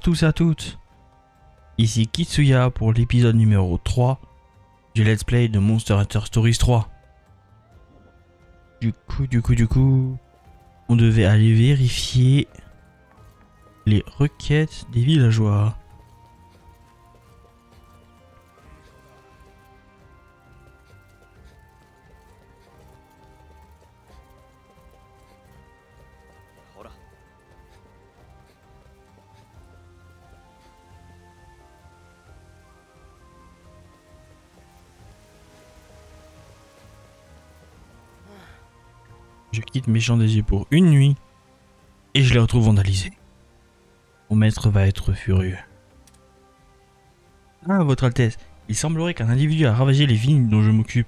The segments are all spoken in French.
tous et à toutes, ici Kitsuya pour l'épisode numéro 3 du Let's Play de Monster Hunter Stories 3. Du coup, on devait aller vérifier les requêtes des villageois. Je quitte mes champs des yeux pour une nuit et je les retrouve vandalisés. Mon maître va être furieux. Ah, votre Altesse, il semblerait qu'un individu a ravagé les vignes dont je m'occupe.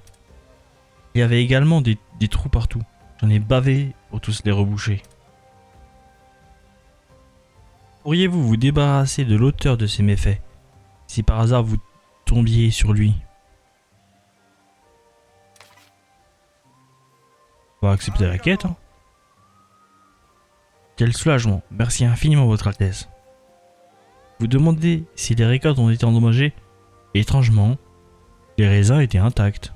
Il y avait également des trous partout. J'en ai bavé pour tous les reboucher. Pourriez-vous vous débarrasser de l'auteur de ces méfaits, si par hasard vous tombiez sur lui? On va accepter la quête. Hein. Quel soulagement. Merci infiniment, votre Altesse. Vous demandez si les récoltes ont été endommagées. Étrangement, les raisins étaient intacts.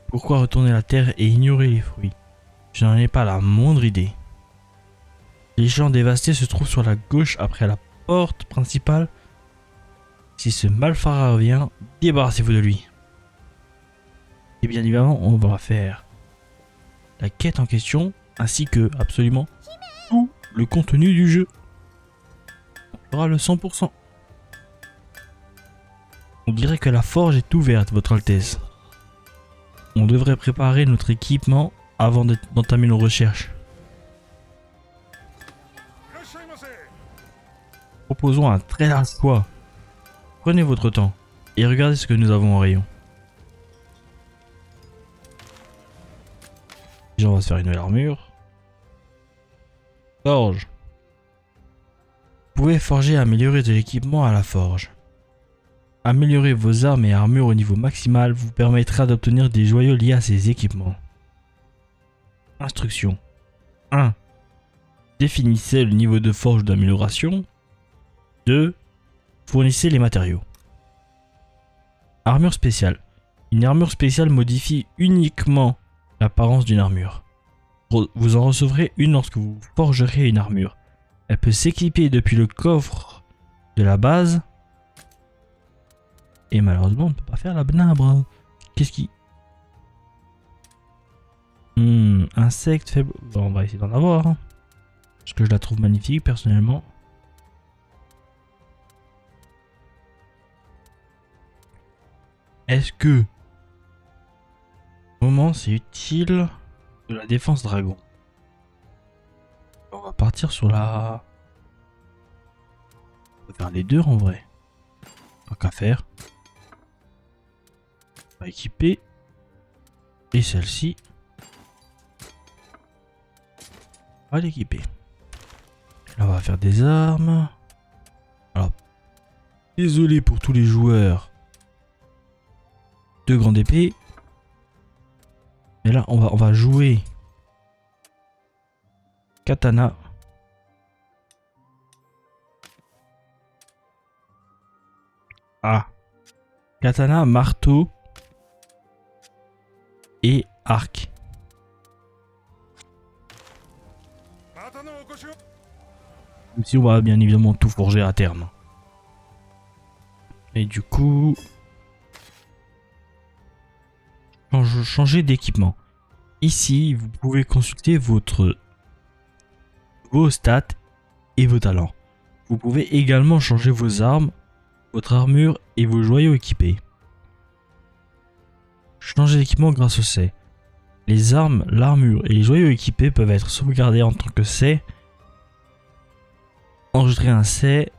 Pourquoi retourner la terre et ignorer les fruits? Je n'en ai pas la moindre idée. Les champs dévastés se trouvent sur la gauche après la porte principale. Si ce malfrat revient, débarrassez-vous de lui. Et bien évidemment, on va faire la quête en question, ainsi que absolument tout le contenu du jeu. On fera le 100%. On dirait que la forge est ouverte, votre Altesse. On devrait préparer notre équipement avant d'entamer nos recherches. Proposons un très large choix. Prenez votre temps et regardez ce que nous avons en rayon. Déjà, on va se faire une nouvelle armure. Forge. Vous pouvez forger et améliorer de l'équipement à la forge. Améliorer vos armes et armures au niveau maximal vous permettra d'obtenir des joyaux liés à ces équipements. Instruction 1. Définissez le niveau de forge d'amélioration. 2. Fournissez les matériaux. Armure spéciale. Une armure spéciale modifie uniquement l'apparence d'une armure. Vous en recevrez une lorsque vous forgerez une armure. Elle peut s'équiper depuis le coffre de la base. Et malheureusement, on ne peut pas faire la benabre. Qu'est-ce qui... Insecte faible... Bon, on va essayer d'en avoir. Hein. Parce que je la trouve magnifique, personnellement. Est-ce que... Au moment, c'est utile de la défense dragon. On va partir sur la... On va faire les deux en vrai. Tant qu'à faire. On va équiper. Et celle-ci. On va l'équiper. Là, on va faire des armes. Alors, désolé pour tous les joueurs. Deux grandes épées. Mais là, on va jouer katana. Ah. Katana, marteau et arc. Même si on va bien évidemment tout forger à terme. Et du coup... Changer d'équipement. Ici, vous pouvez consulter vos stats et vos talents. Vous pouvez également changer vos armes, votre armure et vos joyaux équipés. Changer d'équipement grâce au C. Les armes, l'armure et les joyaux équipés peuvent être sauvegardés en tant que C. Enregistrer un C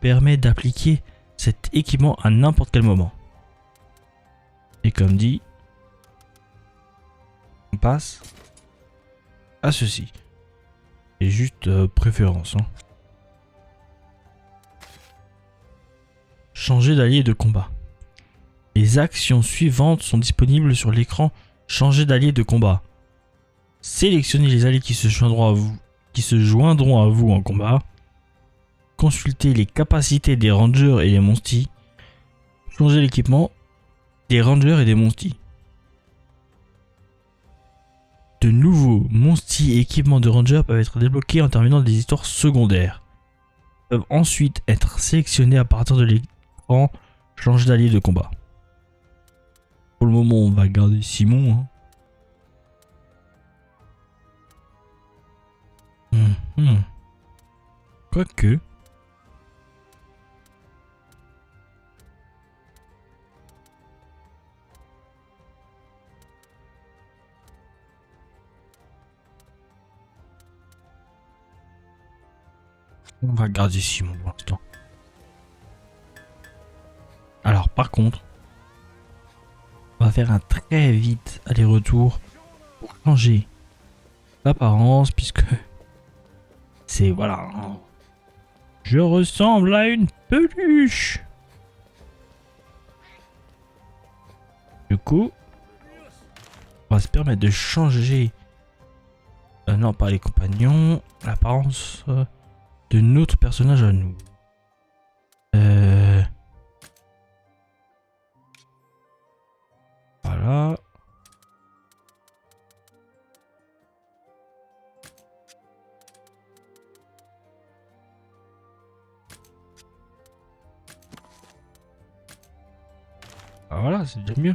permet d'appliquer cet équipement à n'importe quel moment. Et comme dit, on passe à ceci. Et juste préférence. Hein. Changer d'allié de combat. Les actions suivantes sont disponibles sur l'écran. Changer d'allié de combat. Sélectionnez les alliés qui se joindront à vous en combat. consulter les capacités des rangers et des monsties. Changer l'équipement des rangers et des monsties. De nouveaux monsties et équipements de rangers peuvent être débloqués en terminant des histoires secondaires. Ils peuvent ensuite être sélectionnés à partir de l'écran changer d'allié de combat. Pour le moment, on va garder Simon. Quoique. On va garder Simon pour l'instant. Alors par contre, on va faire un très vite aller-retour pour changer l'apparence puisque c'est voilà. Je ressemble à une peluche. Du coup, on va se permettre de changer. Non, pas les compagnons. L'apparence de notre personnage à nous. Voilà. Ah, voilà, c'est déjà mieux.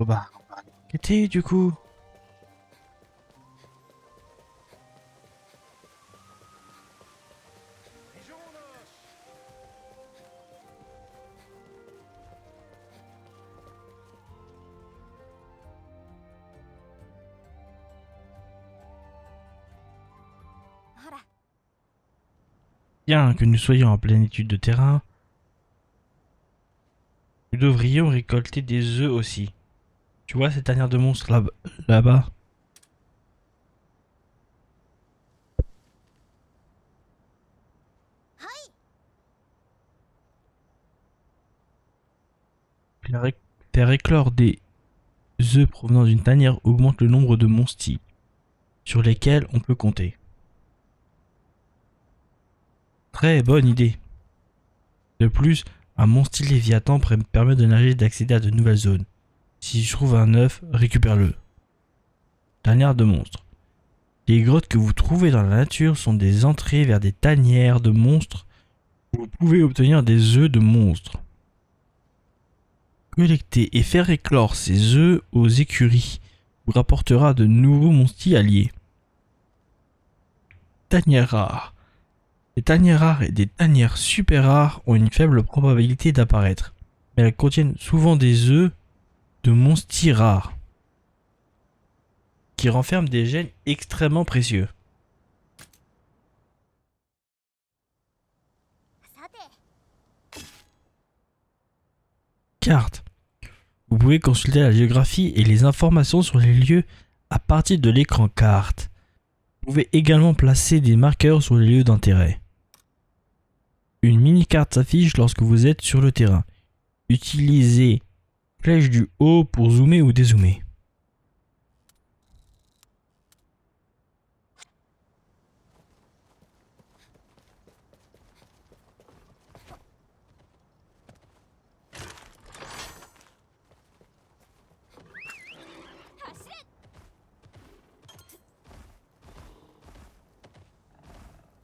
Bon bah, on va enquêter du coup. Bien que nous soyons en pleine étude de terrain, nous devrions récolter des œufs aussi. Tu vois cette tanière de monstre là-bas? Faire éclore des œufs provenant d'une tanière augmente le nombre de monsties sur lesquels on peut compter. Très bonne idée. De plus, un monstie léviathan permet de nager et d'accéder à de nouvelles zones. Si je trouve un œuf, récupère-le. Tanière de monstres. Les grottes que vous trouvez dans la nature sont des entrées vers des tanières de monstres où vous pouvez obtenir des œufs de monstres. Collecter et faire éclore ces œufs aux écuries vous rapportera de nouveaux monsties alliés. Tanières rares. Les tanières rares et des tanières super rares ont une faible probabilité d'apparaître, mais elles contiennent souvent des œufs de monsties rares qui renferment des gènes extrêmement précieux. Carte. Vous pouvez consulter la géographie et les informations sur les lieux à partir de l'écran carte. Vous pouvez également placer des marqueurs sur les lieux d'intérêt. Une mini-carte s'affiche lorsque vous êtes sur le terrain. Utilisez flèche du haut pour zoomer ou dézoomer.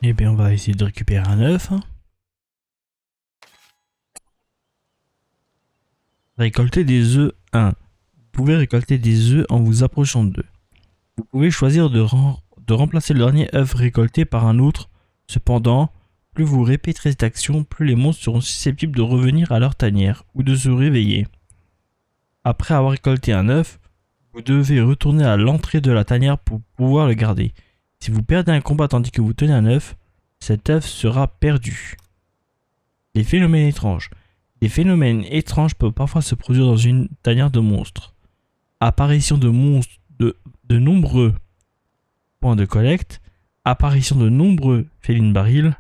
Eh bien, on va essayer de récupérer un œuf. Récolter des œufs 1. Vous pouvez récolter des œufs en vous approchant d'eux. Vous pouvez choisir de remplacer le dernier œuf récolté par un autre. Cependant, plus vous répéterez cette action, plus les monstres seront susceptibles de revenir à leur tanière ou de se réveiller. Après avoir récolté un œuf, vous devez retourner à l'entrée de la tanière pour pouvoir le garder. Si vous perdez un combat tandis que vous tenez un œuf, cet œuf sera perdu. Les phénomènes étranges. Des phénomènes étranges peuvent parfois se produire dans une tanière de monstres. Apparition de monstres de nombreux points de collecte, apparition de nombreux félines barils,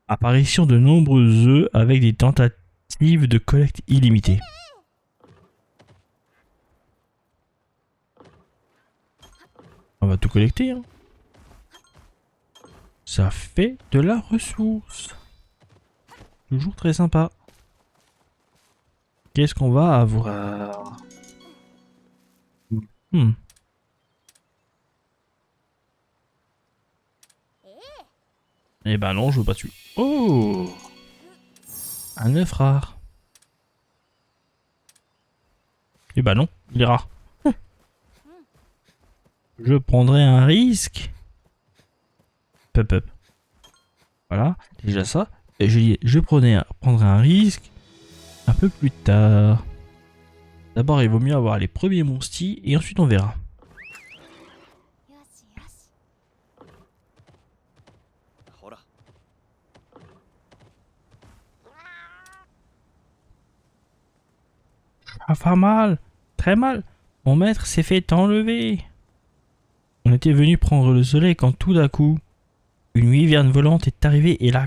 apparition de nombreux œufs avec des tentatives de collecte illimitées. On va tout collecter, hein. Ça fait de la ressource. Toujours très sympa. Qu'est-ce qu'on va avoir? Eh ben non, je veux pas tuer. Oh! Un œuf rare. Eh ben non, il est rare. Je prendrai un risque. Pup up. Voilà, déjà ça. Et je prendrai un risque un peu plus tard. D'abord, il vaut mieux avoir les premiers monstis et ensuite on verra. Ça fait mal, très mal. Mon maître s'est fait enlever. On était venu prendre le soleil quand tout d'un coup, une wyverne volante est arrivée et l'a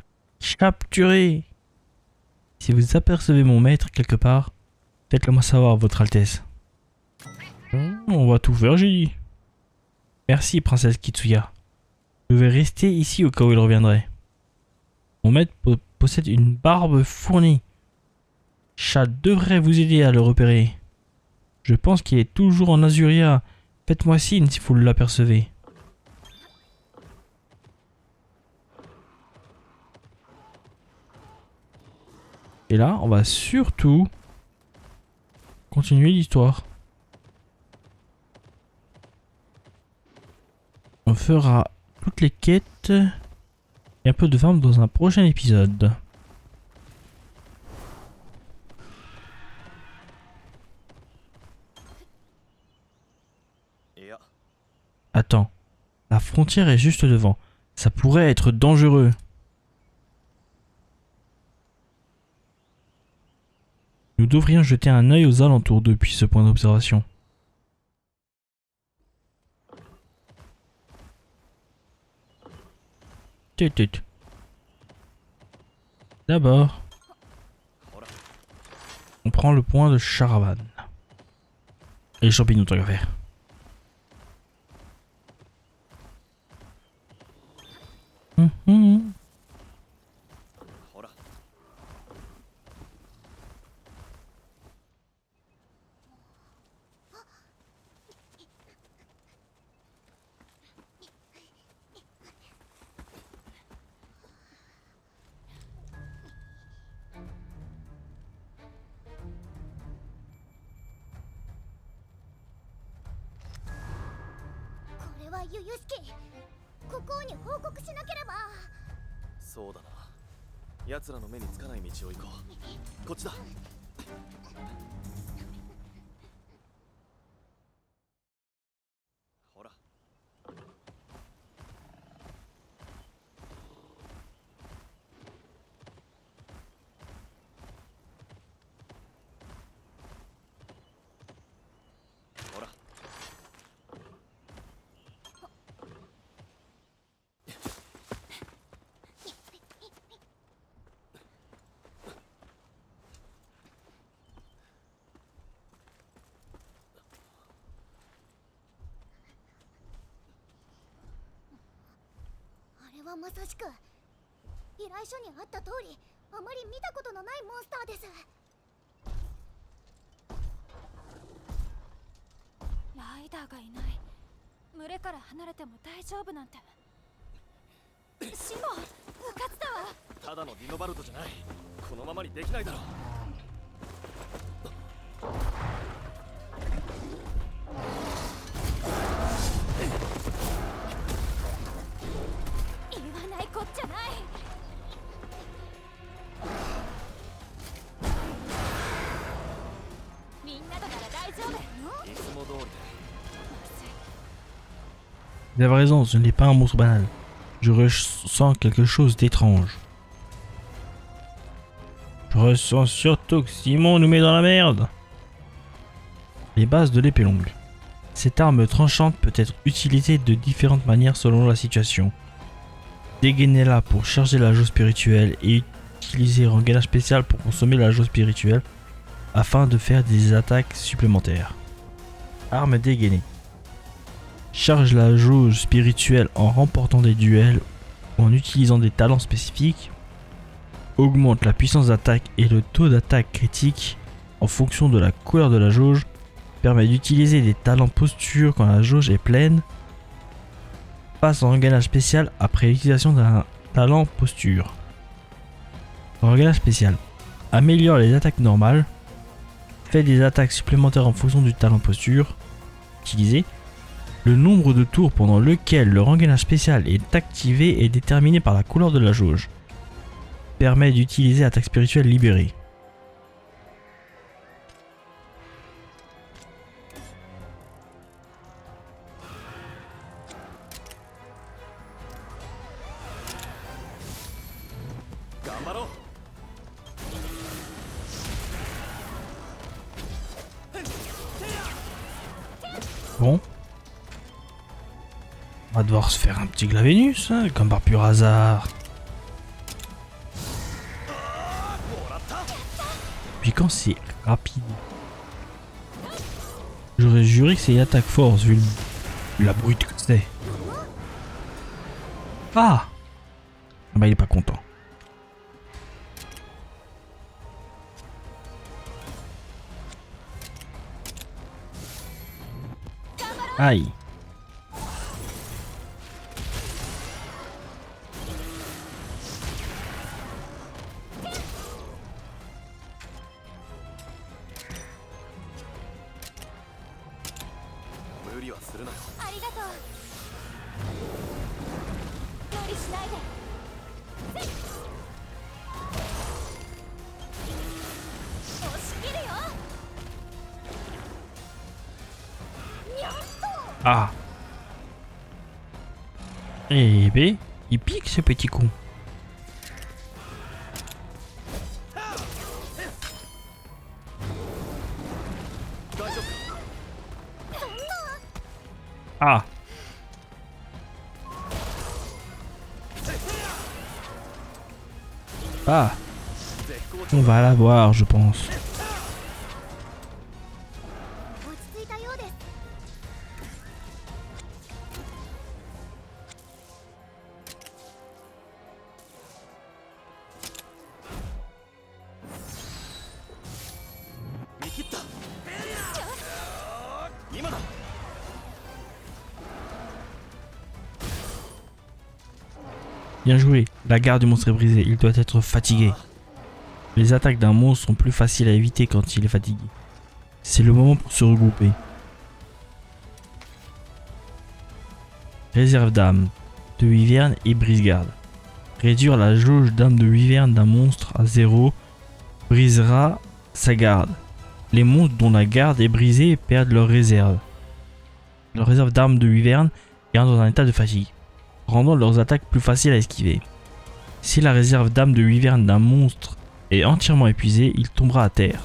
capturé. Si vous apercevez mon maître quelque part, faites-le moi savoir, votre Altesse. On va tout faire, j'ai dit. Merci, princesse Kitsuya. Je vais rester ici au cas où il reviendrait. Mon maître possède une barbe fournie. Chat devrait vous aider à le repérer. Je pense qu'il est toujours en Azuria. Faites-moi signe si vous l'apercevez. Et là, on va surtout continuer l'histoire. On fera toutes les quêtes et un peu de farm dans un prochain épisode. Attends, la frontière est juste devant. Ça pourrait être dangereux. Nous devrions jeter un œil aux alentours depuis ce point d'observation. D'abord, on prend le point de Charavan. Et les champignons, tant qu'à faire.まさしく依頼書にあった通り、あまり見たことのないモンスターです。ライダーがいない。群れから離れても大丈夫なんて。シモン、ただのディノバルトじゃない。このままにできないだろう。言わないこっちゃない。みんなとなら大丈夫よ。いつも通りで。 Vous avez raison, ce n'est pas un monstre banal. Je ressens quelque chose d'étrange. Je ressens surtout que Simon nous met dans la merde. Les bases de l'épée longue. Cette arme tranchante peut être utilisée de différentes manières selon la situation. Dégainez-la pour charger la jauge spirituelle et utilisez un gainage spécial pour consommer la jauge spirituelle afin de faire des attaques supplémentaires. Arme dégainée. Charge la jauge spirituelle en remportant des duels ou en utilisant des talents spécifiques. Augmente la puissance d'attaque et le taux d'attaque critique en fonction de la couleur de la jauge. Permet d'utiliser des talents posture quand la jauge est pleine. Passe en gainage spécial après l'utilisation d'un talent posture. Gainage spécial. Améliore les attaques normales. Fait des attaques supplémentaires en fonction du talent posture utilisé. Le nombre de tours pendant lequel le rengainage spécial est activé est déterminé par la couleur de la jauge. Permet d'utiliser attaque spirituelle libérée. Bon. On va devoir se faire un petit Glavenus, hein, comme par pur hasard. Puis quand c'est rapide. J'aurais juré que c'est attaque force vu la brute que c'est. Ah bah il est pas content. Aïe. Ah. Eh ben, il pique ce petit con. Ah. Ah. On va l'avoir, je pense. Bien joué, la garde du monstre est brisée, il doit être fatigué. Les attaques d'un monstre sont plus faciles à éviter quand il est fatigué. C'est le moment pour se regrouper. Réserve d'âme de Wyvern et brise-garde. Réduire la jauge d'âme de Wyvern d'un monstre à 0 brisera sa garde. Les monstres dont la garde est brisée perdent leur réserve. Leur réserve d'âme de Wyvern est dans un état de fatigue, rendant leurs attaques plus faciles à esquiver. Si la réserve d'âme de Wyvern d'un monstre est entièrement épuisée, il tombera à terre.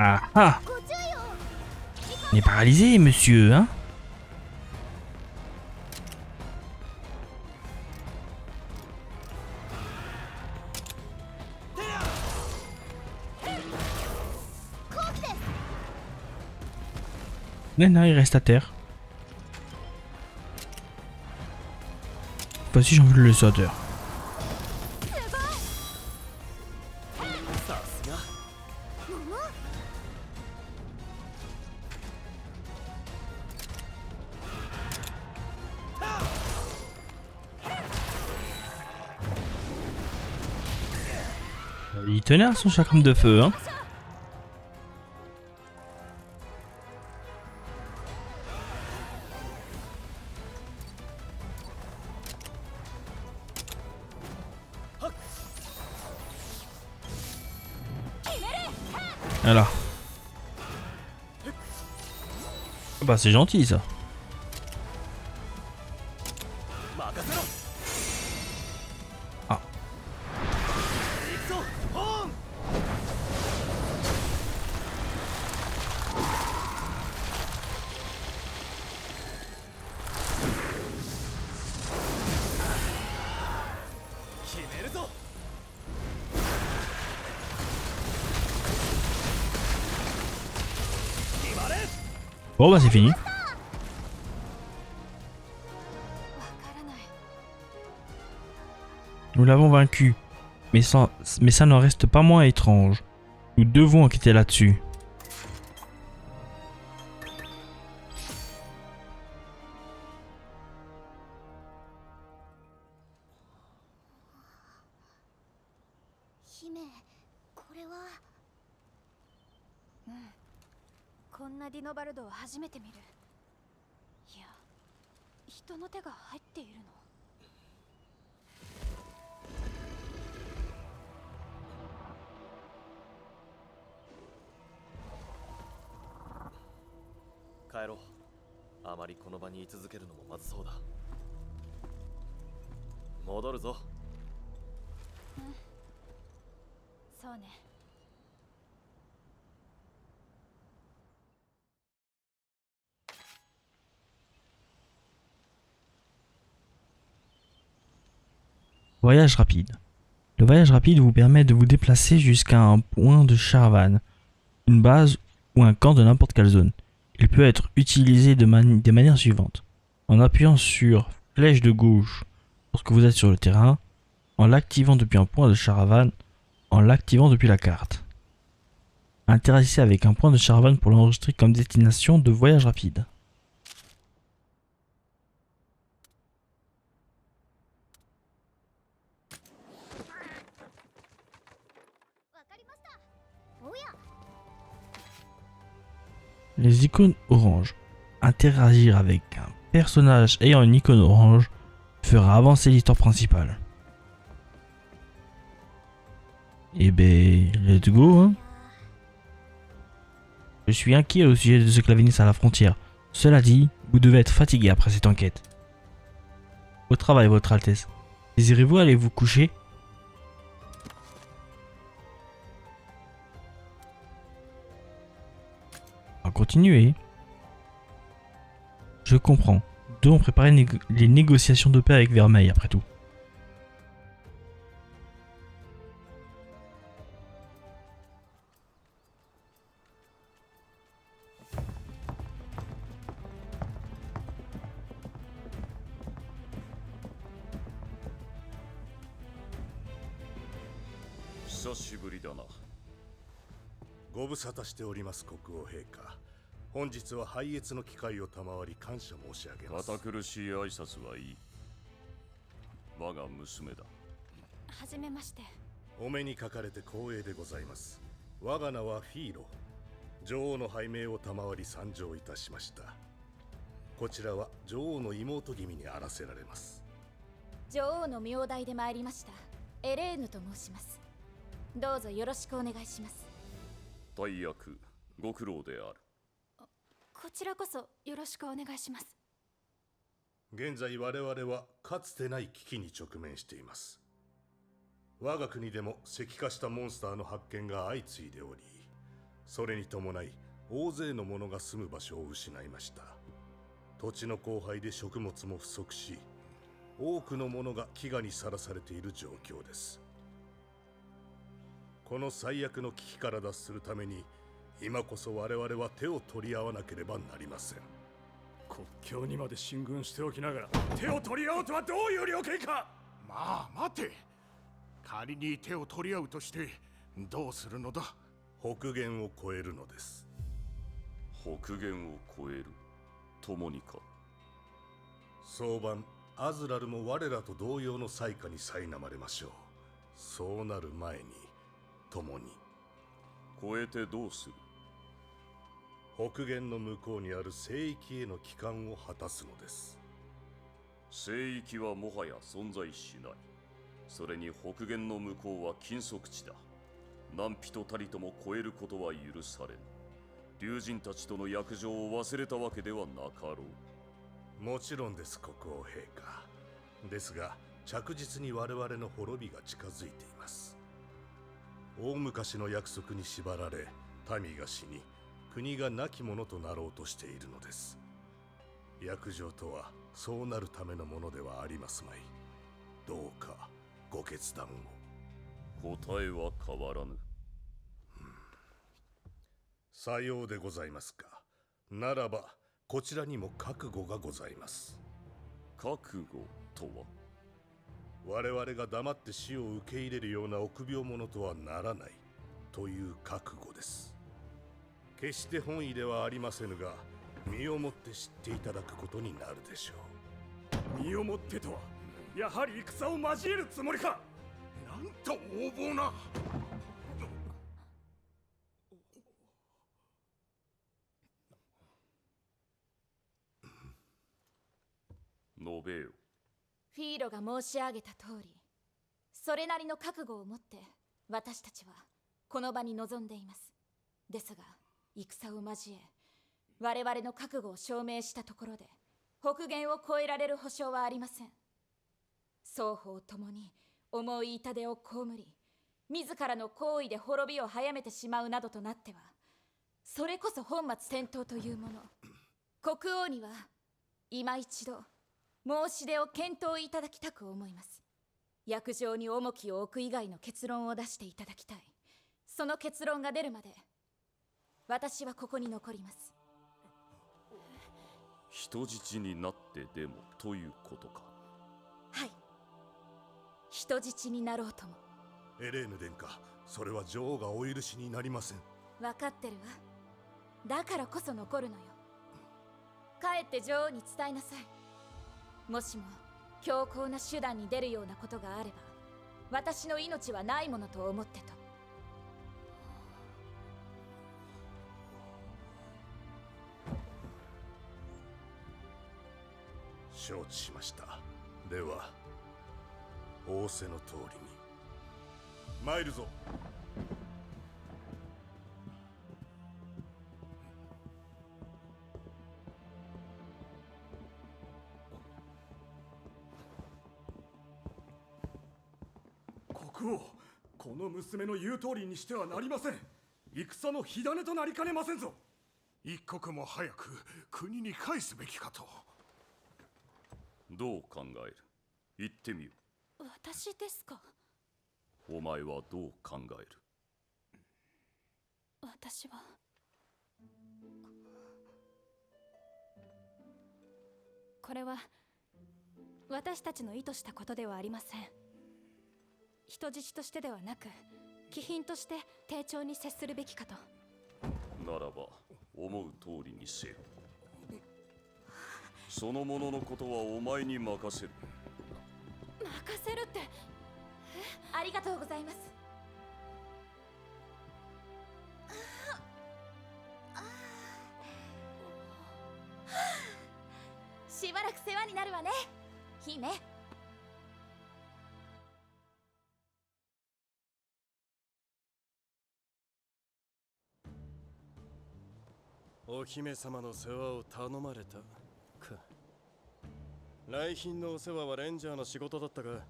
Ah ah! On est paralysé, monsieur, hein? Non, il reste à terre. Voici, j'ai envie de le laisser à terre. さすが Il tenait à son chakram de feu, hein. Voilà. Bah c'est gentil ça. 任せろ あ行くぞホーン 決めるぞ 決まれ Bon bah c'est fini. わからない Nous l'avons vaincu. Mais ça n'en reste pas moins étrange. Nous devons enquêter là-dessus. Hime, これはこんなディノバルドを初めて見る。いや、人の手が入っているの。帰ろうあまりこの場に居続けるのもまずそうだ戻るぞそうね。Voyage rapide. Le voyage rapide vous permet de vous déplacer jusqu'à un point de Sharavan, une base ou un camp de n'importe quelle zone. Il peut être utilisé des manières suivantes. En appuyant sur flèche de gauche lorsque vous êtes sur le terrain, en l'activant depuis un point de Sharavan, en l'activant depuis la carte. Interagissez avec un point de Sharavan pour l'enregistrer comme destination de voyage rapide. Les icônes orange. Interagir avec un personnage ayant une icône orange fera avancer l'histoire principale. Et ben, let's go, hein. Je suis inquiet au sujet de ce claviniste à la frontière. Cela dit, vous devez être fatigué après cette enquête. Au travail, votre Altesse. Désirez-vous aller vous coucher? On va continuer. Je comprends. Nous devons préparer les négociations de paix avec Vermeil après tout. «ご無沙汰しております国王陛下。本日は拝謁の機会を賜り感謝申し上げます。堅苦しい挨拶はいい。我が娘だ。はじめまして。お目にかかれて光栄でございます。我が名はフィーロ。女王の拝命を賜り参上いたしました。こちらは女王の妹君にあらせられます。女王の名代で参りました。エレーヌと申します。どうぞよろしくお願いします。大役、ご苦労である。こちらこそよろしくお願いします。現在我々はかつてない危機に直面しています。我が国でも石化したモンスターの発見が相次いでおり、それに伴い大勢の者が住む場所を失いました。土地の荒廃で食物も不足し、多くの者が飢餓にさらされている状況です。この最悪の危機から脱するために今こそ我々は手を取り合わなければなりません。国境にまで進軍しておきながら手を取り合うとはどういう了見か。まあ待て。仮に手を取り合うとしてどうするのだ。北限を越えるのです。北限を越える。共にか。早晩アズラルも我らと同様の災禍に苛まれましょう。そうなる前に共に。越えてどうする。北限の向こうにある聖域への帰還を果たすのです。聖域はもはや存在しない。それに北限の向こうは禁足地だ。何人たりとも越えることは許されぬ。竜神たちとの約定を忘れたわけではなかろう。もちろんです、国王陛下。ですが着実に我々の滅びが近づいています。大昔の約束に縛られ民が死に国が亡き者となろうとしているのです。約定とはそうなるためのものではありますまい。どうかご決断を。答えは変わらぬ。さようでございますか。ならばこちらにも覚悟がございます。覚悟とは。我々が黙って死を受け入れるような臆病者とはならないという覚悟です。決して本意ではありませぬが、身をもって知っていただくことになるでしょう。身をもってとはやはり戦を交えるつもりか。なんと横暴な。述べよ。フィーロが申し上げた通り、それなりの覚悟を持って私たちはこの場に臨んでいます。ですが戦を交え我々の覚悟を証明したところで北限を越えられる保証はありません。双方ともに重い痛手を被り、自らの行為で滅びを早めてしまうなどとなっては、それこそ本末転倒というもの。国王には今一度申し出を検討いただきたく思います。約定に重きを置く以外の結論を出していただきたい。その結論が出るまで私はここに残ります。人質になってでもということか。はい、人質になろうとも。エレーヌ殿下、それは女王がお許しになりません。分かってるわ。だからこそ残るのよ。帰って女王に伝えなさい。もしも強硬な手段に出るようなことがあれば、私の命はないものと思ってと。承知しました。では仰せの通りに参るぞ。国王、この娘の言う通りにしてはなりません。戦の火種となりかねませんぞ。一刻も早く国に返すべきかと。どう考える。言ってみよ。私ですか。お前はどう考える。私はこれは私たちの意図したことではありません。人質としてではなく貴賓として丁重に接するべきかと。ならば思う通りにせよ。そのもののことはお前に任せる。任せるって。ありがとうございます。しばらく世話になるわね、姫。お姫様の世話を頼まれたか。来賓のお世話はレンジャーの仕事だったが。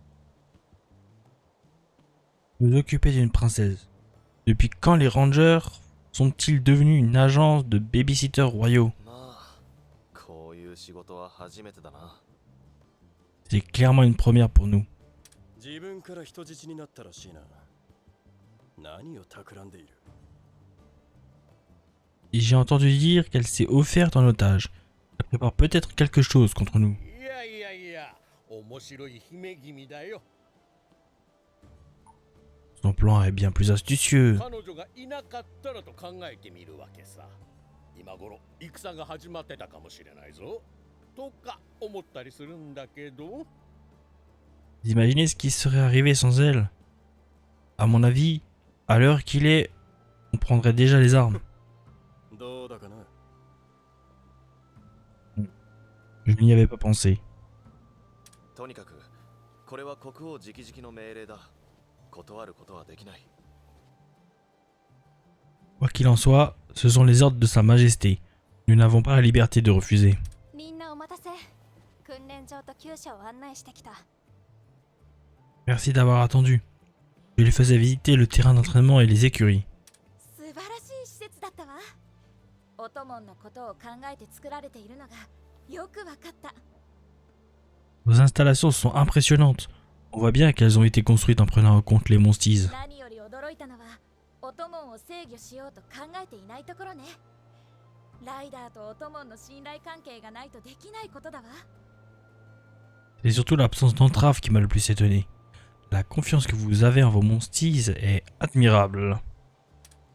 Vous occupez d'une princesse. Depuis quand les rangers sont-ils devenus une agence de babysitters royaux? まあ、こういう仕事は初めてだな。C'est clairement une première pour nous. 自分から人質になったらしいな。何を企んでいる。Et j'ai entendu dire qu'elle s'est offerte en otage. Elle prépare peut-être quelque chose contre nous. いやいやいや、面白い姫君だよ。 Son plan est bien plus astucieux. 彼女がいなかったらと考えてみるわけさ。今頃戦が始まってたかもしれないぞ。とか思ったりするんだけど。 Vous imaginez ce qui serait arrivé sans elle? À mon avis, à l'heure qu'il est, on prendrait déjà les armes. どうだかな。 Je n'y avais pas pensé. とにかくこれは国王直々の命令だ。断ることはできない。 Quoi qu'il en soit, ce sont les ordres de Sa Majesté. Nous n'avons pas la liberté de refuser. みんなお待たせ。訓練場と厩舎を案内してきた。 Merci d'avoir attendu. Je lui faisais visiter le terrain d'entraînement et les écuries. 素晴らしい施設だったわ。オトモンのことを考えて作られているのがよくわかった。 Vos installations sont impressionnantes. On voit bien qu'elles ont été construites en prenant en compte les monsties. 何より驚いたのはオトモンを制御しようと考えていないところね。ライダーとオトモンの信頼関係がないとできないことだわ。 C'est surtout l'absence d'entrave qui m'a le plus étonné. La confiance que vous avez en vos monsties est admirable.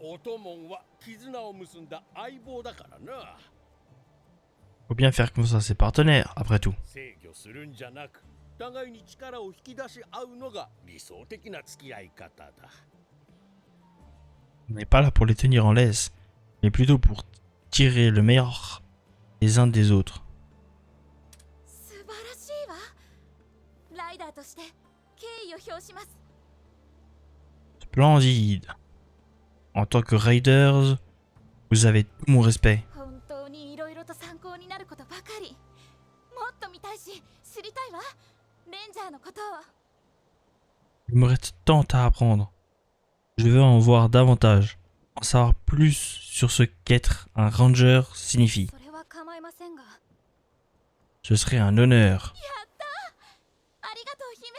オトモンは絆を結んだ相棒だからな。 Faut bien faire confiance à ses partenaires, après tout. 制御するんじゃなく、互いに力を引き出し合うのが理想的な付き合い方だ。 On n'est pas là pour les tenir en laisse, mais plutôt pour tirer le meilleur les uns des autres. 素晴らしいわ。ライダーとして敬意を表します。 Splendide. En tant que Raiders, vous avez tout mon respect. 本当にいろいろと参考になることばかり。もっと見たいし知りたいわ。レンジャーのことを。 Il me reste tant à apprendre. Je veux en voir davantage, en savoir plus sur ce qu'être un ranger signifie. それは構いませんが。 Ce serait un honneur. ありがとう姫。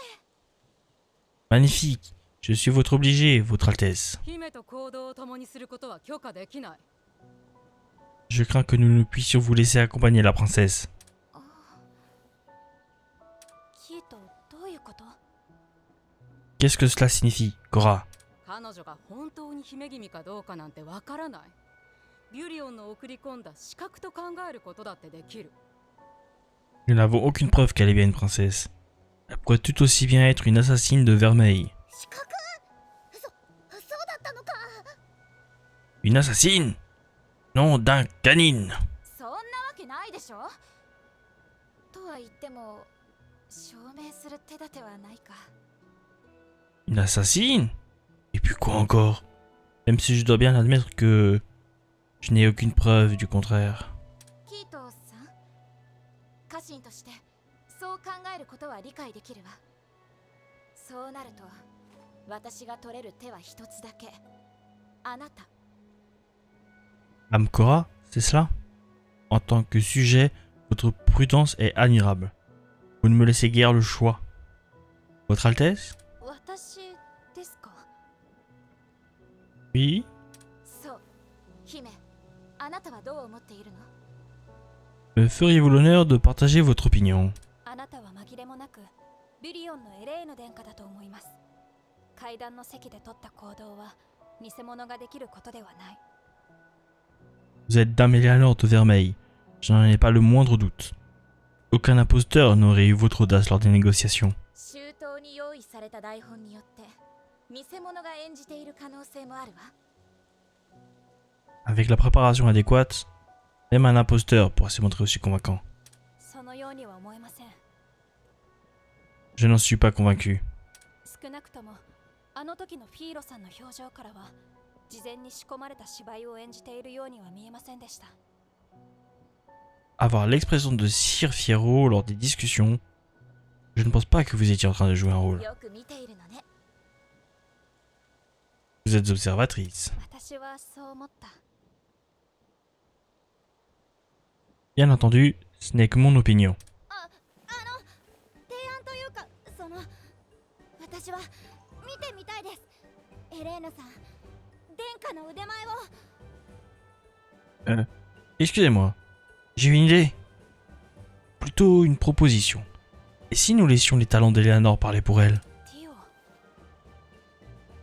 Magnifique. Je suis votre obligé, votre Altesse. 姫と行動を共にすることは許可できない。 Je crains que nous ne puissions vous laisser accompagner la princesse. キート、どういうこと？ Qu'est-ce que cela signifie, Cora? 彼女が本当に姫君かどうかなんてわからない。ビュリオンの送り込んだ資格と考えることだってできる。 Nous n'avons aucune preuve qu'elle est bien une princesse. Elle pourrait tout aussi bien être une assassine de Vermeil. 資格？そうだったのか。 Une assassine? Non, d'un canine. そんなわけないでしょ。とは言っても証明する手立てはないか。 Une assassine? Et puis quoi encore? Même si je dois bien admettre que je n'ai aucune preuve du contraire. キートさん、家臣としてそう考えることは理解できるわ。そうなると私が取れる手は一つだけ。あなた。 Mme Cora, c'est cela? En tant que sujet, votre prudence est admirable. Vous ne me laissez guère le choix. Votre Altesse? 私ですか？ Oui? そう、姫。あなたはどう思っているの？ Me feriez-vous l'honneur de partager votre opinion? あなたは紛れもなくビリオンのエレーヌ殿下だと思います。階段の席で取った行動は偽物ができることではない。 Vous êtes Dame Eleanor de Vermeil. Je n'en ai pas le moindre doute. Aucun imposteur n'aurait eu votre audace lors des négociations. 周到に用意された台本によって偽物が演じている可能性もあるわ。 Avec la préparation adéquate, même un imposteur pourrait se montrer aussi convaincant. そのようには思えません。 Je n'en suis pas convaincu. 少なくともあの時のフィーロさんの表情からは事前に仕込まれた芝居を演じているようには見えませんでした。 Avoir l'expression de Sir Fierro lors des discussions, je ne pense pas que vous étiez en train de jouer un rôle. よく見ているのね。 Vous êtes observatrice. 私はそう思った。 Bien entendu, ce n'est que mon opinion. 提案というか、私は見てみたいです。エレーヌさん、殿下の腕前を。Excusez-moi, j'ai une idée. Plutôt une proposition. Et si nous laissions les talents d'Eleanor parler pour elle?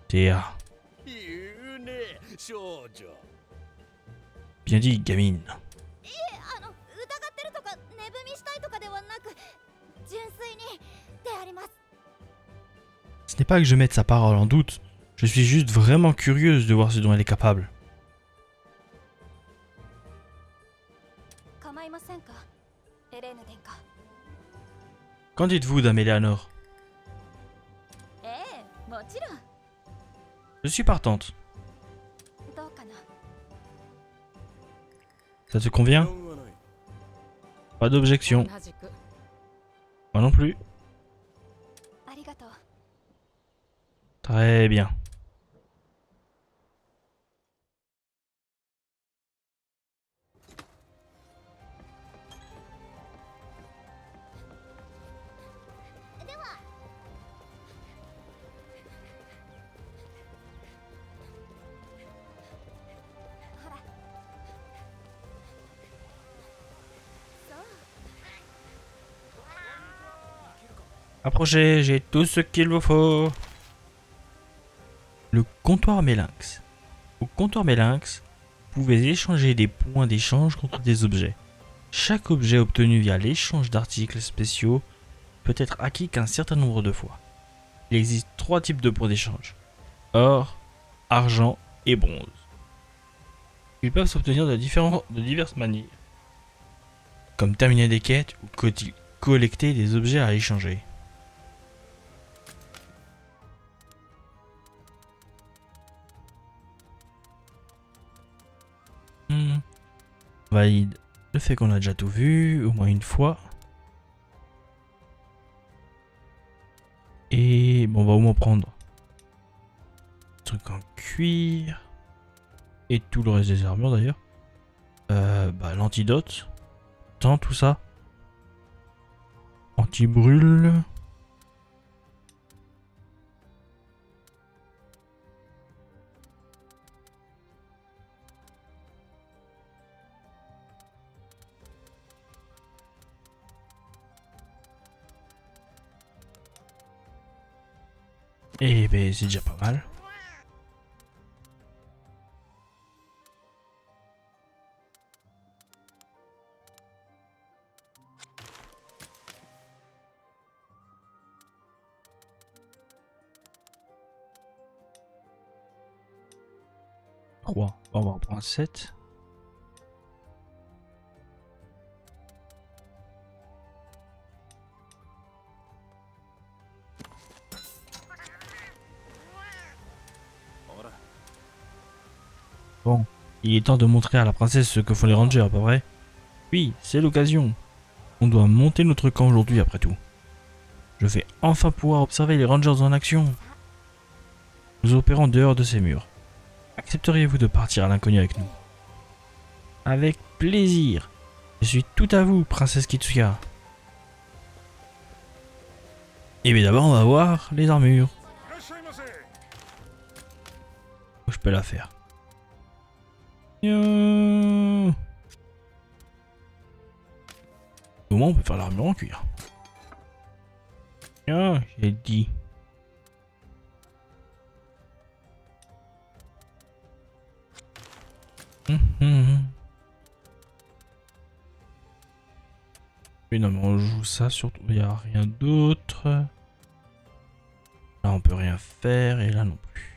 ティオ Théa. 言うね少女。 Bien dit, gamine. 疑ってるとか寝踏みしたいとかではなく純粋にであります。 Ce n'est pas que je mette sa parole en doute, je suis juste vraiment curieuse de voir ce dont elle est capable. 構いませんかエレーヌ殿下。 Qu'en dites-vous, dame Eleanor? ええもちろん。 Je suis partante. どうかな。 Ça te convient? 不安はない Pas d'objection. 同じく Moi non plus. ありがとう。 Très bien. Approchez, j'ai tout ce qu'il vous faut. Le comptoir Mélinx. Au comptoir Mélinx, vous pouvez échanger des points d'échange contre des objets. Chaque objet obtenu via l'échange d'articles spéciaux peut être acquis qu'un certain nombre de fois. Il existe 3 types de points d'échange. Or, argent et bronze. Ils peuvent s'obtenir de diverses manières. Comme terminer des quêtes ou collecter des objets à échanger. Valide le fait qu'on a déjà tout vu, au moins une fois. Et bon, on va au moins prendre truc en cuir. Et tout le reste des armures d'ailleurs. L'antidote. Tant tout ça. Anti-brûle. Et ben c'est déjà pas mal. On va en prendre 7. Bon, il est temps de montrer à la princesse ce que font les rangers, pas vrai? Oui, c'est l'occasion. On doit monter notre camp aujourd'hui après tout. Je vais enfin pouvoir observer les rangers en action. Nous opérons dehors de ces murs. Accepteriez-vous de partir à l'inconnu avec nous? Avec plaisir. Je suis tout à vous, princesse Kitsuya. Et bien d'abord, on va voir les armures. Je peux la faire. Au moins, on peut faire l'armure en cuir. Tiens, j'ai dit. Mais non, mais on joue ça surtout. Il n'y a rien d'autre. Là, on peut rien faire. Et là, non plus.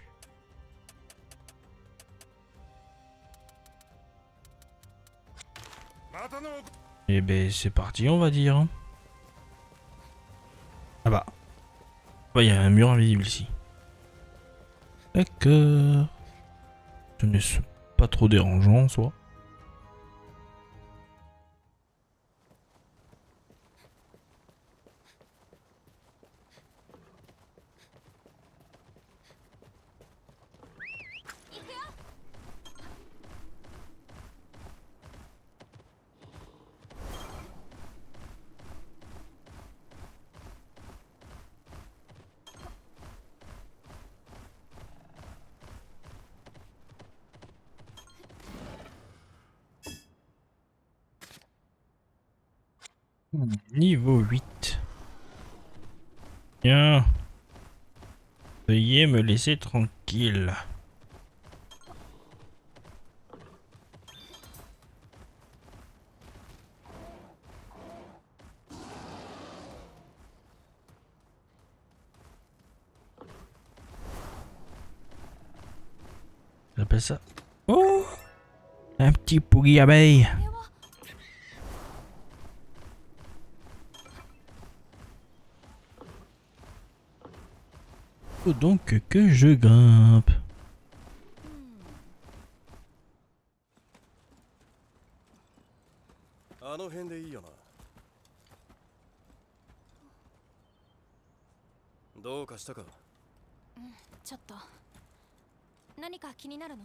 Et ben, c'est parti, on va dire. Ah bah. Il y a un mur invisible ici. D'accord. Ce n'est pas trop dérangeant en soi. Niveau 8. Bien. Veuillez me laisser tranquille. J'appelle ça. Oh! Un petit pourri abeille. Faut donc que je grimpe.ちょっと何か気になるの？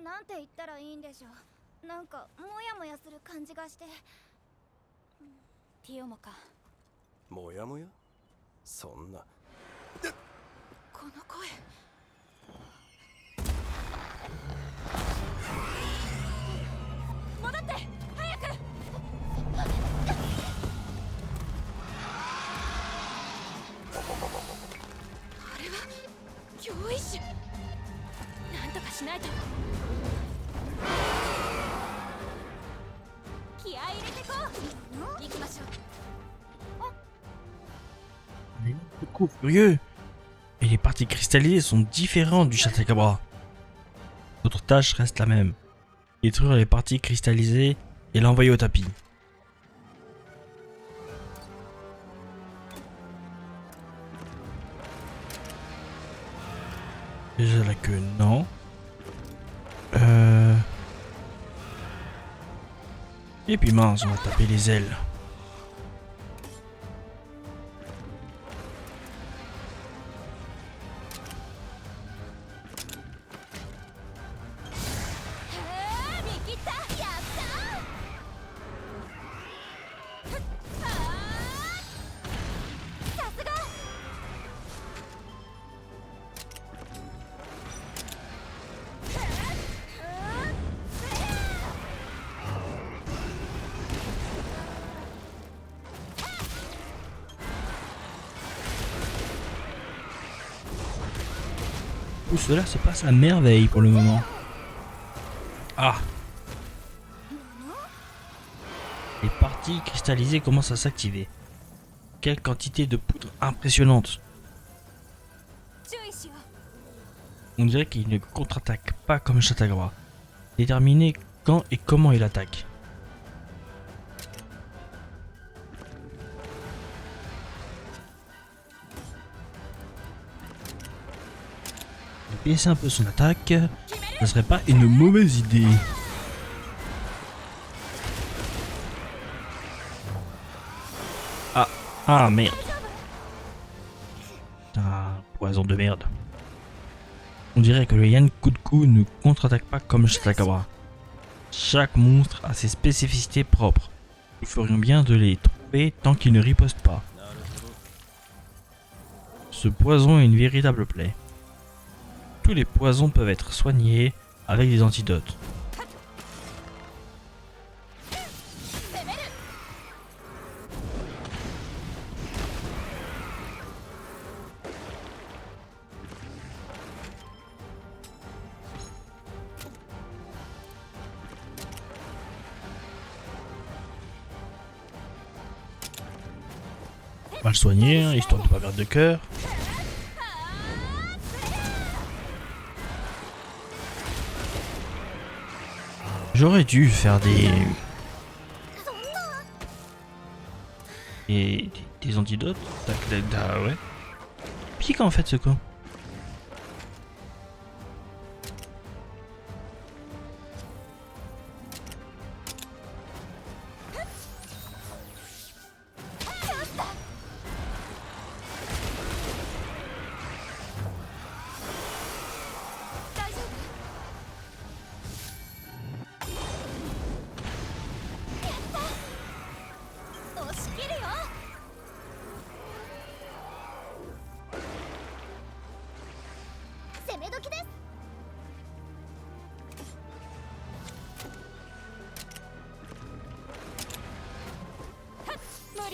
なんて言ったらいいんでしょう。なんかモヤモヤする感じがして。ティオモか。もやもやそんな。この声。戻って早く。あれは脅威種。なんとかしないと。気合い入れてこう。行きましょう。Beaucoup furieux. Et les parties cristallisées sont différentes du Chatacabra. Notre tâche reste la même. Détruire les parties cristallisées et l'envoyer au tapis. Déjà la queue, non. Et puis mince, on va taper les ailes. Tout cela se passe à merveille pour le moment. Ah! Les parties cristallisées commencent à s'activer. Quelle quantité de poudre impressionnante! On dirait qu'il ne contre-attaque pas comme Chatagua. Déterminer quand et comment il attaque. Baisser un peu son attaque, ce serait pas une mauvaise idée. Ah merde. Putain, poison de merde. On dirait que le Yan Kutku ne contre-attaque pas comme Chatagua. Chaque monstre a ses spécificités propres. Nous ferions bien de les trouver tant qu'ils ne ripostent pas. Ce poison est une véritable plaie. Tous les poisons peuvent être soignés avec des antidotes. On va le soigner, hein, histoire de ne pas perdre de cœur. J'aurais dû faire des antidotes. Ouais. Pique en fait ce con.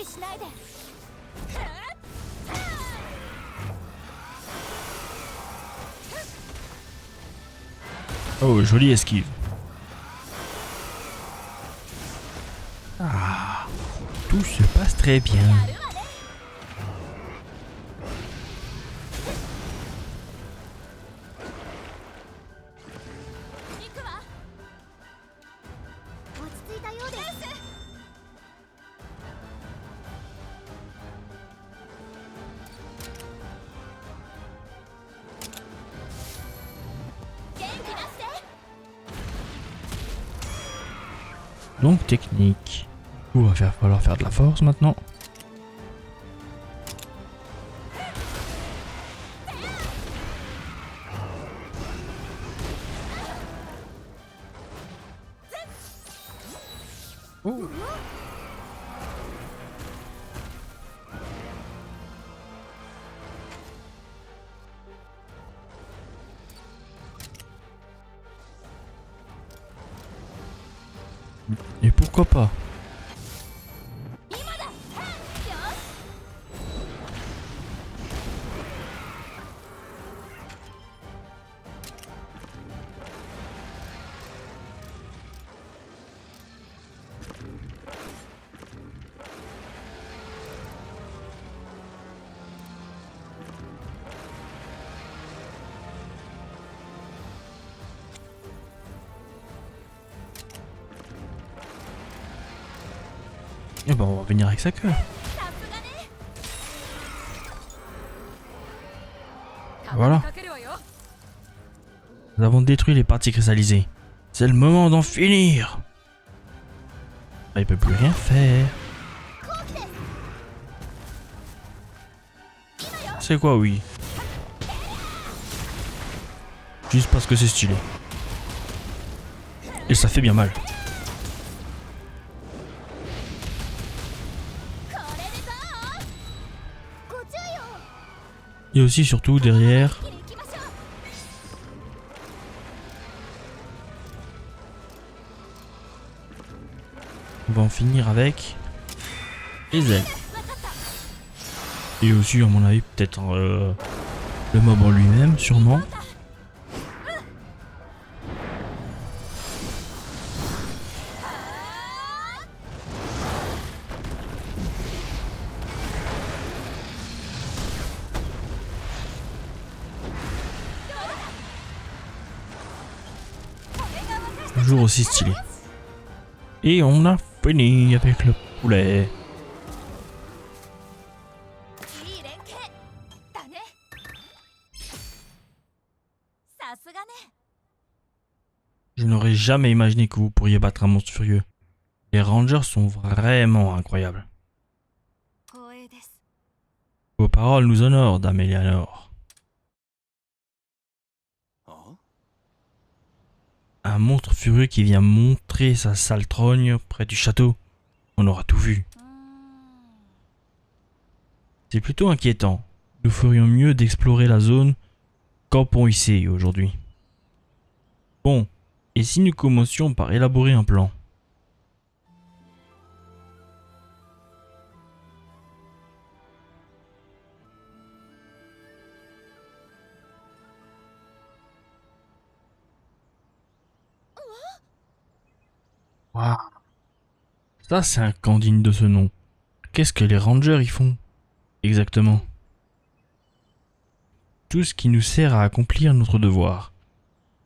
りしないで。 Oh, jolie esquive. Ah, tout se passe très bien. 行くわ。落ち着いたようです。元気出して。 Donc technique. Il va falloir faire de la force maintenant. Oh. Et pourquoi pas? Et ben on va venir avec sa queue. Voilà. Nous avons détruit les parties cristallisées. C'est le moment d'en finir. Ah, il peut plus rien faire. C'est quoi, oui? Juste parce que c'est stylé. Et ça fait bien mal. Et aussi surtout derrière. On va en finir avec les ailes. Et aussi à mon avis peut-être le mob en lui-même sûrement. Toujours aussi stylé. Et on a fini avec le poulet. Je n'aurais jamais imaginé que vous pourriez battre un monstre furieux. Les rangers sont vraiment incroyables. Vos paroles nous honorent, Dame Eleanor. Un monstre furieux qui vient montrer sa sale trogne près du château. On aura tout vu. C'est plutôt inquiétant. Nous ferions mieux d'explorer la zone. Campons ici aujourd'hui. Bon, et si nous commencions par élaborer un plan? Waouh. Ça c'est un camp digne de ce nom. Qu'est-ce que les rangers y font exactement? Tout ce qui nous sert à accomplir notre devoir.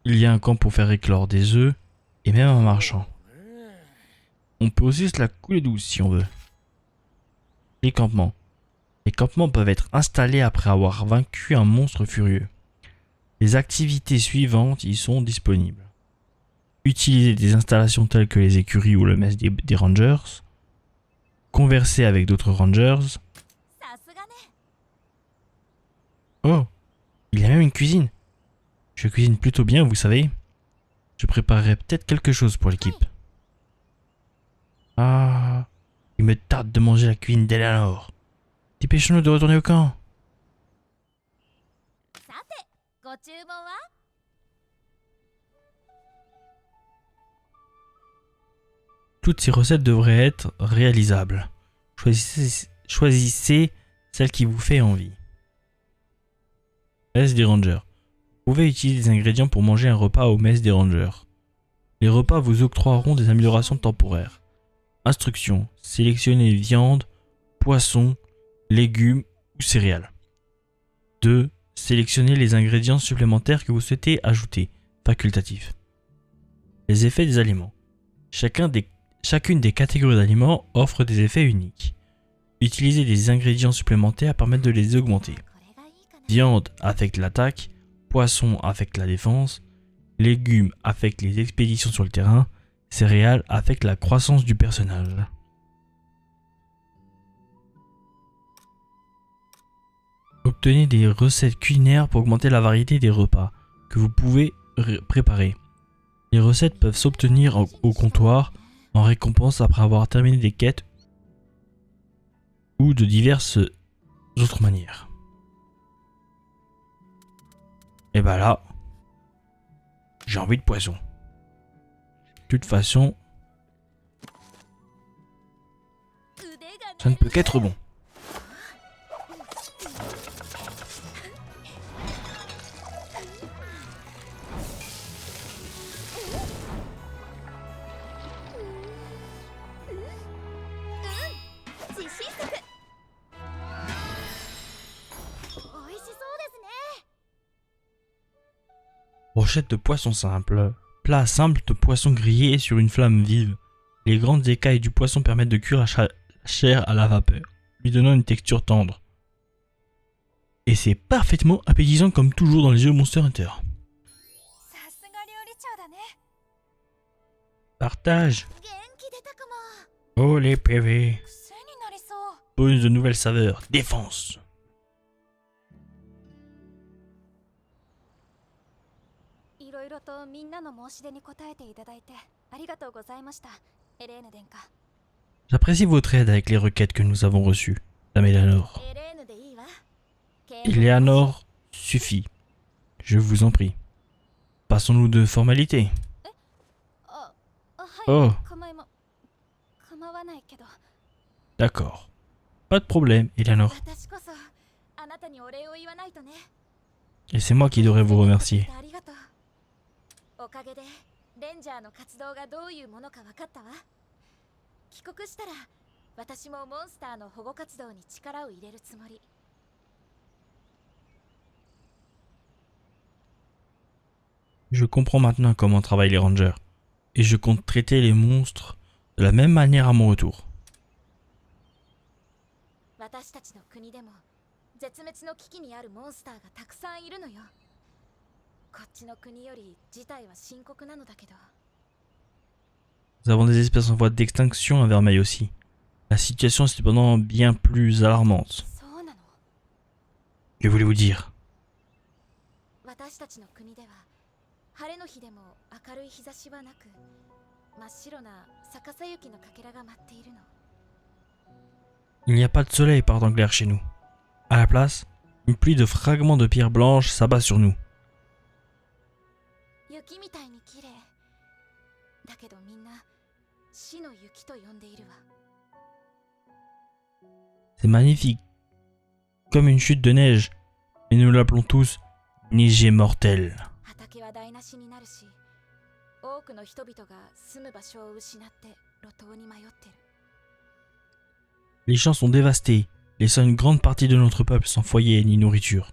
Il y a un camp pour faire éclore des œufs et même un marchand. On peut aussi se la couler douce si on veut. Les campements. Les campements peuvent être installés après avoir vaincu un monstre furieux. Les activités suivantes y sont disponibles. Utiliser des installations telles que les écuries ou le mess des rangers. Converser avec d'autres rangers. Oh, il y a même une cuisine. Je cuisine plutôt bien, vous savez. Je préparerai peut-être quelque chose pour l'équipe. Ah, il me tarde de manger la cuisine d'Eleanor. Dépêchons-nous de retourner au camp. Toutes ces recettes devraient être réalisables. Choisissez celle qui vous fait envie. Messe des rangers. Vous pouvez utiliser des ingrédients pour manger un repas au mess des rangers. Les repas vous octroieront des améliorations temporaires. Instructions. Sélectionnez viande, poisson, légumes ou céréales. 2. Sélectionnez les ingrédients supplémentaires que vous souhaitez ajouter. Facultatif. Les effets des aliments. Chacune des catégories d'aliments offre des effets uniques. Utilisez des ingrédients supplémentaires permettent de les augmenter. Viande affecte l'attaque, poisson affecte la défense, légumes affectent les expéditions sur le terrain, céréales affectent la croissance du personnage. Obtenez des recettes culinaires pour augmenter la variété des repas que vous pouvez préparer. Les recettes peuvent s'obtenir au comptoir en récompense après avoir terminé des quêtes ou de diverses autres manières. Et bah là, j'ai envie de poisson. De toute façon, ça ne peut qu'être bon. Brochette de poisson simple. Plat simple de poisson grillé sur une flamme vive. Les grandes écailles du poisson permettent de cuire la chair à la vapeur, lui donnant une texture tendre. Et c'est parfaitement appétissant comme toujours dans les jeux Monster Hunter. Partage. Oh les PV. Bonus de nouvelles saveurs. Défense. J'apprécie votre aide avec les requêtes que nous avons reçues, Dame Eleanor. Eleanor suffit. Je vous en prie. Passons-nous de formalités. Oh. D'accord. Pas de problème, Eleanor. Et c'est moi qui devrais vous remercier. Je comprends maintenant comment travaillent les rangers, et je compte traiter les monstres de la même manière à mon retour. Nous avons des espèces en voie d'extinction à Vermeil aussi. La situation est cependant bien plus alarmante. Que voulez-vous dire? Il n'y a pas de soleil par temps clair chez nous. À la place, une pluie de fragments de pierre blanche s'abat sur nous. C'est magnifique, comme une chute de neige, et nous l'appelons tous neige mortelle. Les champs sont dévastés, laissant une grande partie de notre peuple sans foyer ni nourriture.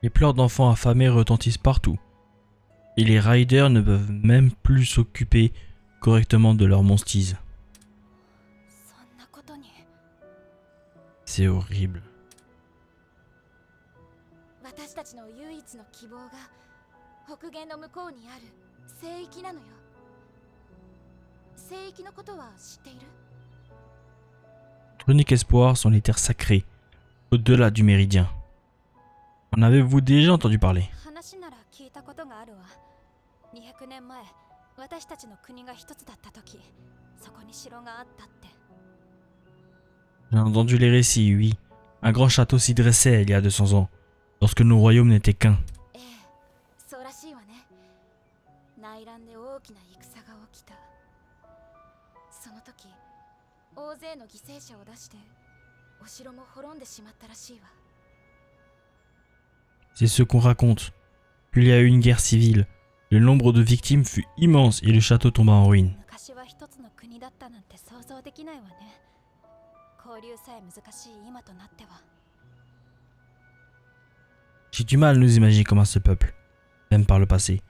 Les pleurs d'enfants affamés retentissent partout, et les riders ne peuvent même plus s'occuper correctement de leur monstise. C'est horrible. Notre unique espoir sont les terres sacrées, au-delà du méridien. En avez-vous déjà entendu parler? J'ai entendu les récits, oui. Un grand château s'y dressait il y a 200 ans, lorsque nos royaumes n'étaient qu'un. ええ、そうらしいわね。内乱で大きな戦が起きた。その時、大勢の犠牲者を出して、お城も滅んでしまったらしいわ。C'est ce qu'on raconte. Puis il y a eu une guerre civile. Le nombre de victimes fut immense et le château tomba en ruine. 昔は一つの国だったなんて想像できないわね。交流さえ難しい今となっては。J'ai du mal à nous imaginer comme un seul peuple, même par le passé.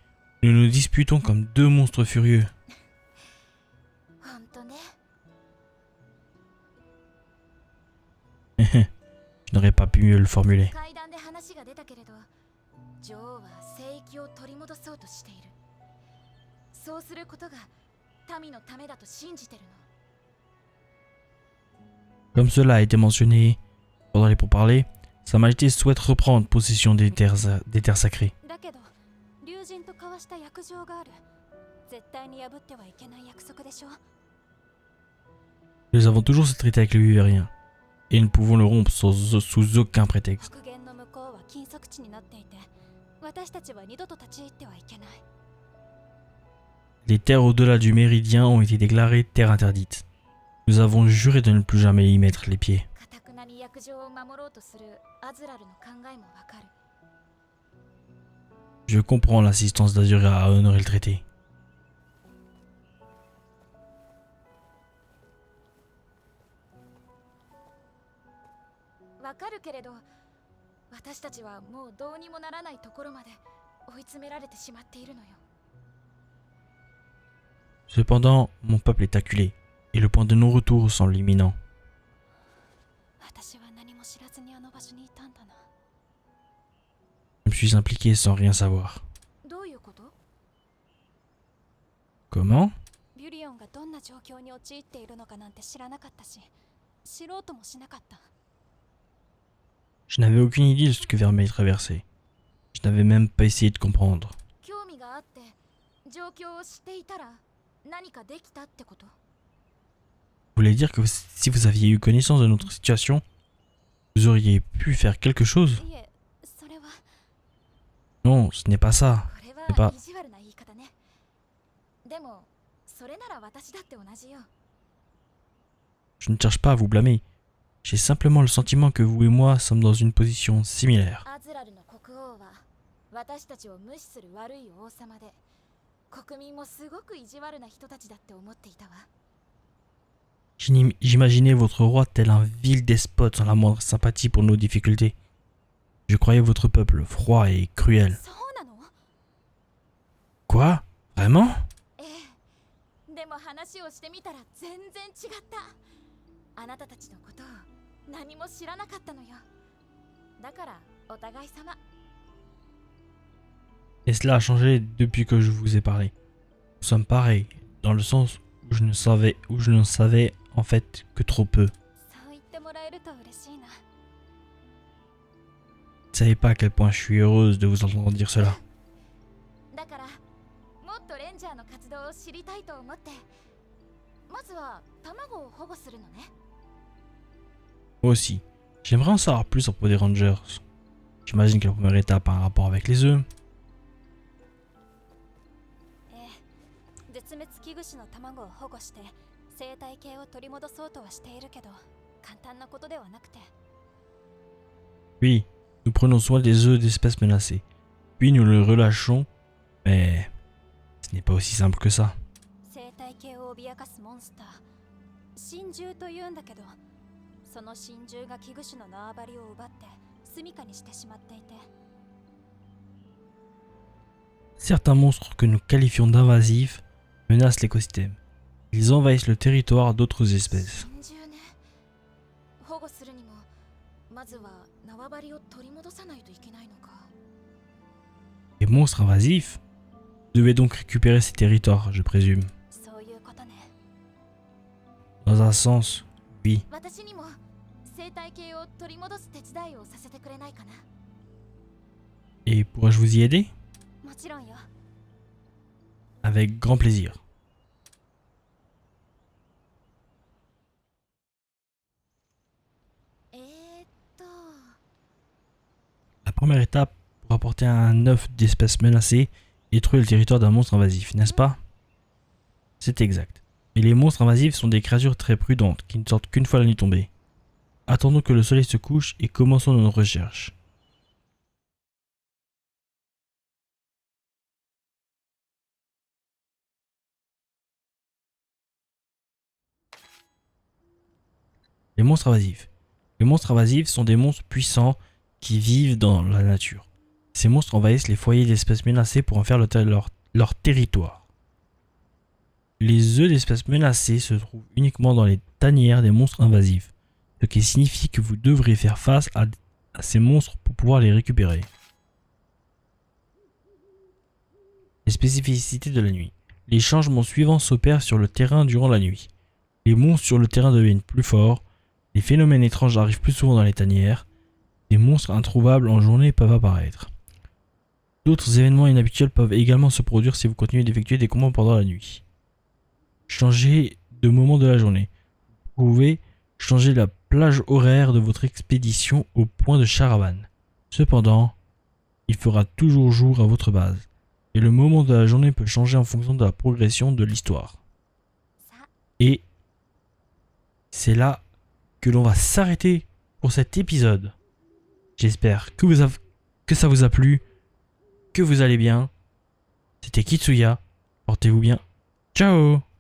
Nous nous disputons comme deux monstres furieux. ほんとね。Je n'aurais pas pu mieux le formuler. 階段で話が出たけれど、女王は聖域を取り戻そうとしている。そうすることが民のためだと信じてるの。 Comme cela a été mentionné pendant les pourparlers, Sa Majesté souhaite reprendre possession des terres sacrées. だけど、竜神と交わした約定がある。絶対に破ってはいけない約束でしょ。 Nous avons toujours ce traité avec les Vivériens, et nous pouvons le rompre sous aucun prétexte. 北限の向こうは禁足地になっていて、私たちは二度と立ち入ってはいけない。 Les terres au-delà du méridien ont été déclarées terres interdites. Nous avons juré de ne plus jamais y mettre les pieds. 堅くなに約定を守ろうとするアズラルの考えもわかる。 Je comprends l'insistance d'Azura à honorer le traité. わかるけれど、私たちはもうどうにもならないところまで追い詰められてしまっているのよ。 Cependant, mon peuple est acculé, et le point de non-retour semble imminent. 私は何も知らずにあの場所にいたんだな。 Je me suis impliqué sans rien savoir. どういうこと？ Comment? ビュリオンがどんな状況に陥っているのかなんて知らなかったし、知ろうともしなかった。 Je n'avais aucune idée de ce que Vermeil traversait. Je n'avais même pas essayé de comprendre. 興味があって状況を知っていたら何かできたってこと？ Vous voulez dire que si vous aviez eu connaissance de notre situation, vous auriez pu faire quelque chose? いえ、それは。 Non, ce n'est pas ça. これ C'est pas... は意地悪な言い方ね。でも、それなら私だって同じよ。 Je ne cherche pas à vous blâmer. J'ai simplement le sentiment que vous et moi sommes dans une position similaire. アズラルの国王は私たちを無視する悪い王様で、国民もすごく意地悪な人たちだって思っていたわ。 J'imaginais votre roi tel un vil despote sans la moindre sympathie pour nos difficultés. Je croyais votre peuple froid et cruel. そうなの？ Quoi? Vraiment? ええ。でも話をしてみたら全然違った。あなたたちのことを何も知らなかったのよ。だからお互い様。 Et cela a changé depuis que je vous ai parlé. Nous sommes pareils, dans le sens où je ne savais en fait que trop peu. そう言ってもらえると嬉しいな。 Vous ne savez pas à quel point je suis heureuse de vous entendre dire cela. だからもっとレンジャーの活動を知りたいと思って、まずは卵を保護するのね。 Moi aussi. J'aimerais en savoir plus à propos des Rangers. J'imagine que la première étape a un rapport avec les œufs. 絶滅危惧種の卵を保護して生態系を取り戻そうとはしているけど、簡単なことではなくて。 Oui, nous prenons soin des œufs d'espèces menacées. Puis nous les relâchons, mais ce n'est pas aussi simple que ça. 生態系を脅かすモンスター、神獣というんだけど、その神獣が危惧種の縄張りを奪って住処にしてしまっていて。 Certains monstres que nous qualifions d'invasifs menacent l'écosystème. Ils envahissent le territoire d'autres espèces. 神獣ね。保護するにもまずは縄張りを取り戻さないといけないのか。 Les monstres invasifs? Vous devez donc récupérer ces territoires, je présume. そういうことね。 Dans un sens, oui. 私にも生態系を取り戻す手伝いをさせてくれないかな。 Et pourrais-je vous y aider? もちろんよ。 Avec grand plaisir. première étape pour apporter un œuf d'espèce menacée et trouver le territoire d'un monstre invasif, n'est-ce pas? C'est exact. Et les monstres invasifs sont des créatures très prudentes qui ne sortent qu'une fois la nuit tombée. Attendons que le soleil se couche et commençons nos recherches. Les monstres invasifs. Les monstres invasifs sont des monstres puissants qui vivent dans la nature. Ces monstres envahissent les foyers d'espèces menacées pour en faire leur territoire. Les œufs d'espèces menacées se trouvent uniquement dans les tanières des monstres invasifs, ce qui signifie que vous devrez faire face à ces monstres pour pouvoir les récupérer. Les spécificités de la nuit. Les changements suivants s'opèrent sur le terrain durant la nuit. Les monstres sur le terrain deviennent plus forts, les phénomènes étranges arrivent plus souvent dans les tanières, des monstres introuvables en journée peuvent apparaître. D'autres événements inhabituels peuvent également se produire si vous continuez d'effectuer des combats pendant la nuit. Changez de moment de la journée. Vous pouvez changer la plage horaire de votre expédition au point de Sharavan. Cependant, il fera toujours jour à votre base, et le moment de la journée peut changer en fonction de la progression de l'histoire. Et c'est là que l'on va s'arrêter pour cet épisode. J'espère que ça vous a plu, que vous allez bien. C'était Kitsuya, portez-vous bien. Ciao!